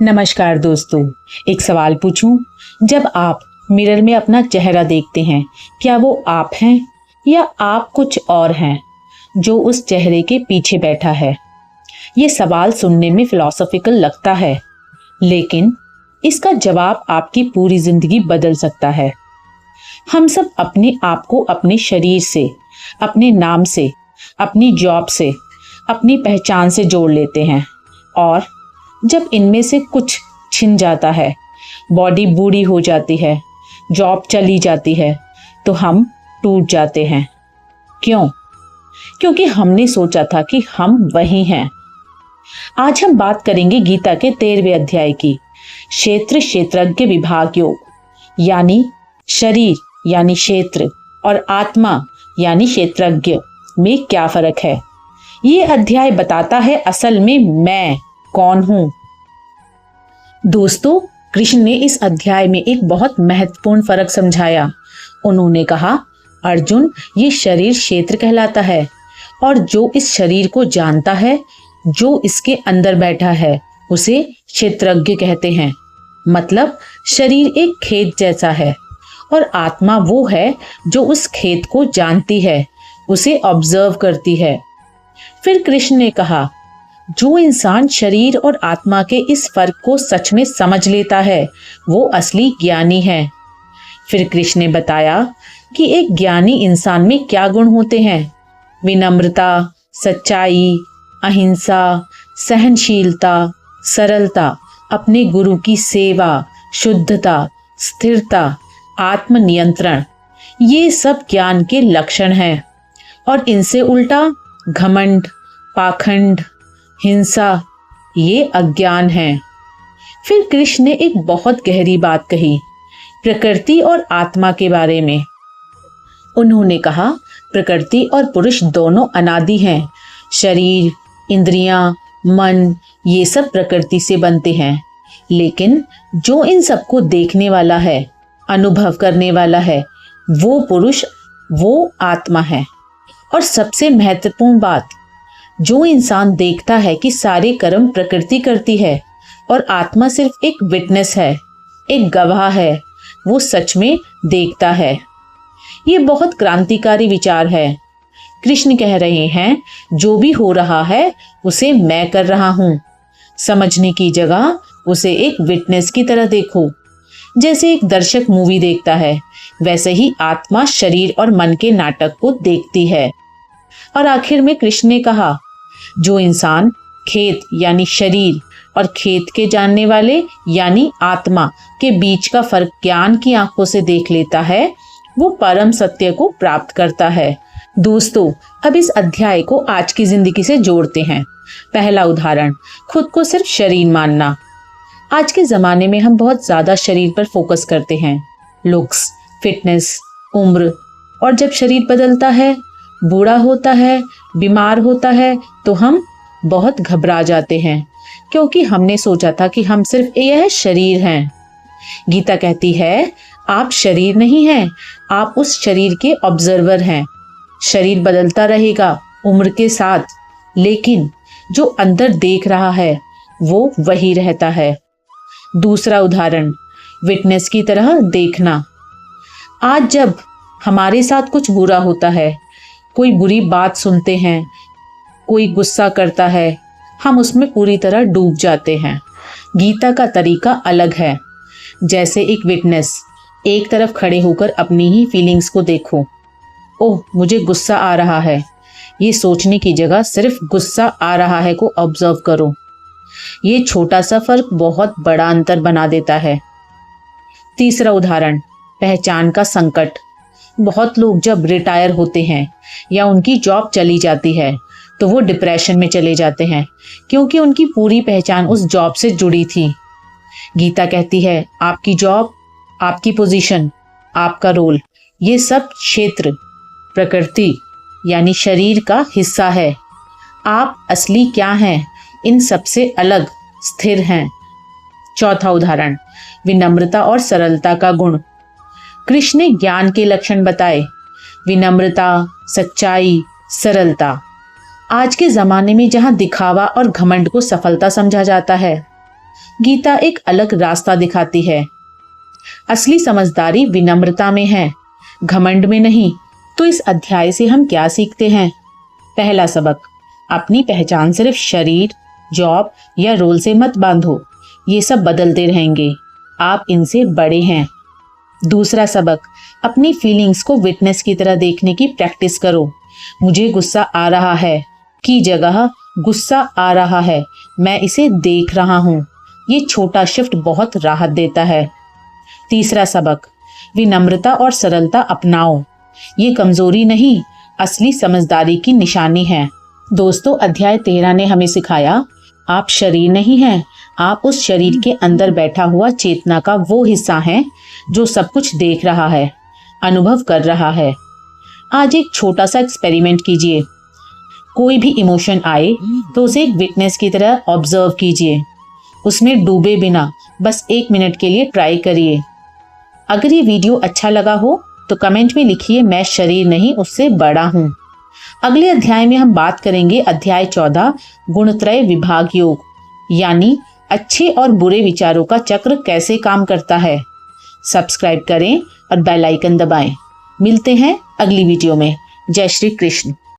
नमस्कार दोस्तों, एक सवाल पूछूं। जब आप मिरर में अपना चेहरा देखते हैं, क्या वो आप हैं या आप कुछ और हैं जो उस चेहरे के पीछे बैठा है? ये सवाल सुनने में फिलॉसफिकल लगता है, लेकिन इसका जवाब आपकी पूरी जिंदगी बदल सकता है। हम सब अपने आप को अपने शरीर से, अपने नाम से, अपनी जॉब से, अपनी पहचान से जोड़ लेते हैं, और जब इनमें से कुछ छिन जाता है, बॉडी बूढ़ी हो जाती है, जॉब चली जाती है, तो हम टूट जाते हैं। क्यों? क्योंकि हमने सोचा था कि हम वही हैं। आज हम बात करेंगे गीता के 13वें अध्याय की, क्षेत्र क्षेत्रज्ञ विभाग योग, यानी शरीर यानी क्षेत्र और आत्मा यानी क्षेत्रज्ञ में क्या फर्क है। ये अध्याय बताता है असल में मैं कौन हूं। दोस्तों, कृष्ण ने इस अध्याय में एक बहुत महत्वपूर्ण फर्क समझाया। उन्होंने कहा, अर्जुन, ये शरीर क्षेत्र कहलाता है, और जो इस शरीर को जानता है, जो इसके अंदर बैठा है, उसे क्षेत्रज्ञ कहते हैं। मतलब शरीर एक खेत जैसा है, और आत्मा वो है जो उस खेत को जानती है, उसे ऑब्जर्व करती है। फिर कृष्ण ने कहा, जो इंसान शरीर और आत्मा के इस फर्क को सच में समझ लेता है, वो असली ज्ञानी है। फिर कृष्ण ने बताया कि एक ज्ञानी इंसान में क्या गुण होते हैं। विनम्रता, सच्चाई, अहिंसा, सहनशीलता, सरलता, अपने गुरु की सेवा, शुद्धता, स्थिरता, आत्मनियंत्रण, ये सब ज्ञान के लक्षण हैं। और इनसे उल्टा घमंड, पाखंड, हिंसा, ये अज्ञान है। फिर कृष्ण ने एक बहुत गहरी बात कही, प्रकृति और आत्मा के बारे में। उन्होंने कहा, प्रकृति और पुरुष दोनों अनादि हैं। शरीर, इंद्रियां, मन, ये सब प्रकृति से बनते हैं, लेकिन जो इन सबको देखने वाला है, अनुभव करने वाला है, वो पुरुष, वो आत्मा है। और सबसे महत्वपूर्ण बात, जो इंसान देखता है कि सारे कर्म प्रकृति करती है और आत्मा सिर्फ एक विटनेस है, एक गवाह है, वो सच में देखता है। ये बहुत क्रांतिकारी विचार है। कृष्ण कह रहे हैं, जो भी हो रहा है उसे मैं कर रहा हूं। समझने की जगह उसे एक विटनेस की तरह देखो। जैसे एक दर्शक मूवी देखता है, वैसे ही आत्मा शरीर और मन के नाटक को देखती है। और आखिर में कृष्ण ने कहा, जो इंसान खेत यानी शरीर और खेत के जानने वाले यानी आत्मा के बीच का फर्क ज्ञान की आंखों से देख लेता है, वो परम सत्य को प्राप्त करता है। दोस्तों, अब इस अध्याय को आज की जिंदगी से जोड़ते हैं। पहला उदाहरण, खुद को सिर्फ शरीर मानना। आज के जमाने में हम बहुत ज्यादा शरीर पर फोकस करते हैं, लुक्स, फिटनेस, उम्र। और जब शरीर बदलता है, बूढ़ा होता है, बीमार होता है, तो हम बहुत घबरा जाते हैं, क्योंकि हमने सोचा था कि हम सिर्फ यह शरीर हैं। गीता कहती है, आप शरीर नहीं हैं, आप उस शरीर के ऑब्जर्वर हैं। शरीर बदलता रहेगा उम्र के साथ, लेकिन जो अंदर देख रहा है वो वही रहता है। दूसरा उदाहरण, विटनेस की तरह देखना। आज जब हमारे साथ कुछ बुरा होता है, कोई बुरी बात सुनते हैं, कोई गुस्सा करता है, हम उसमें पूरी तरह डूब जाते हैं। गीता का तरीका अलग है। जैसे एक विटनेस, एक तरफ खड़े होकर अपनी ही फीलिंग्स को देखो। ओह, मुझे गुस्सा आ रहा है, ये सोचने की जगह सिर्फ गुस्सा आ रहा है को ऑब्जर्व करो। ये छोटा सा फर्क बहुत बड़ा अंतर बना देता है। तीसरा उदाहरण, पहचान का संकट। बहुत लोग जब रिटायर होते हैं या उनकी जॉब चली जाती है, तो वो डिप्रेशन में चले जाते हैं, क्योंकि उनकी पूरी पहचान उस जॉब से जुड़ी थी। गीता कहती है, आपकी जॉब, आपकी पोजीशन, आपका रोल, ये सब क्षेत्र प्रकृति यानी शरीर का हिस्सा है। आप असली क्या हैं, इन सबसे अलग, स्थिर हैं। चौथा उदाहरण, विनम्रता और सरलता का गुण। कृष्ण ने ज्ञान के लक्षण बताए, विनम्रता, सच्चाई, सरलता। आज के जमाने में जहां दिखावा और घमंड को सफलता समझा जाता है, गीता एक अलग रास्ता दिखाती है। असली समझदारी विनम्रता में है, घमंड में नहीं। तो इस अध्याय से हम क्या सीखते हैं? पहला सबक, अपनी पहचान सिर्फ शरीर, जॉब या रोल से मत बांधो। ये सब बदलते रहेंगे, आप इनसे बड़े हैं। दूसरा सबक, अपनी फीलिंग्स को विटनेस की तरह देखने की प्रैक्टिस करो। मुझे गुस्सा आ रहा है की जगह गुस्सा आ रहा है, मैं इसे देख रहा हूँ। ये छोटा शिफ्ट बहुत राहत देता है। तीसरा सबक, विनम्रता और सरलता अपनाओ। ये कमजोरी नहीं, असली समझदारी की निशानी है। दोस्तों, अध्याय 13 ने हमें सिखाया, आप शरीर नहीं हैं, आप उस शरीर के अंदर बैठा हुआ चेतना का वो हिस्सा हैं जो सब कुछ देख रहा है, अनुभव कर रहा है। आज एक छोटा सा एक्सपेरिमेंट कीजिए। कोई भी इमोशन आए तो उसे एक विटनेस की तरह ऑब्जर्व कीजिए, उसमें डूबे बिना बस 1 मिनट के लिए ट्राई करिए। अगर ये वीडियो अच्छा लगा हो तो कमेंट में लिखिए, मैं शरीर नहीं उससे बड़ा हूँ। अगले अध्याय में हम बात करेंगे अध्याय 14, गुणत्रय विभाग योग, यानी अच्छे और बुरे विचारों का चक्र कैसे काम करता है। सब्सक्राइब करें और बेल आइकन दबाएं। मिलते हैं अगली वीडियो में। जय श्री कृष्ण।